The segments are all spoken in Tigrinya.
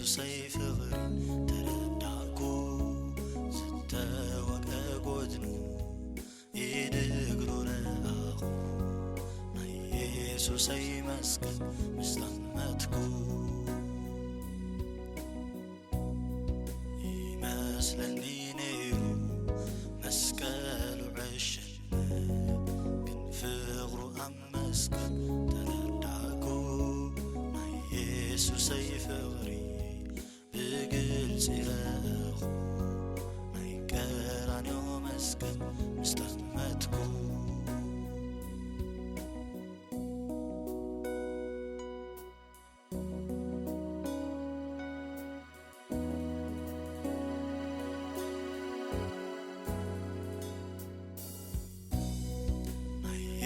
ኢየሱሰይ ፍቕሪ ተረዳእኩ ዝተወቅዐ ጎድኑ ኢድ እግሩ ረኣኹ ናይ ኢየሱሰይ መስቀል ምስ ጠመትኩ ይመስለኒ ነይሩ መስቀሉ ዕሸነት ግን ፍቕሩ ኣብ መስቀል ተረዳእኩ ናይ ኢየሱሰይ ፍቕሪ ብግልፂ ረአኹ ናይ ቀራንዮ መስቀል ምስ ጠመትኩ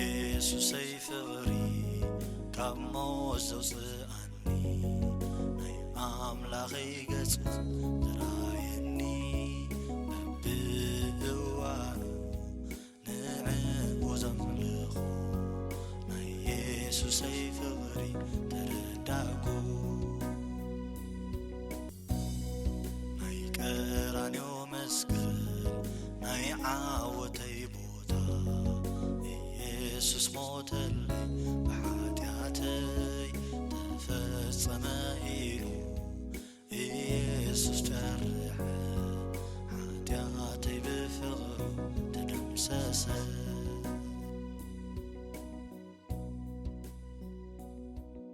ኢየሱሰይ ፍቕሪ ካብ ሞት ዘውፅኣኒ ናይ ኣምላኸይ ገጽ ዝረኣየኒ በብእዋኑ ንዕኡ ዘምልኹ ናይ ኢየሱሰይ ፍቕሪ ተረዳእኩ ናይ ቀራንዮ መስቀል ናይ ዓወተይ ቦታ ኢየሱስ ሞተል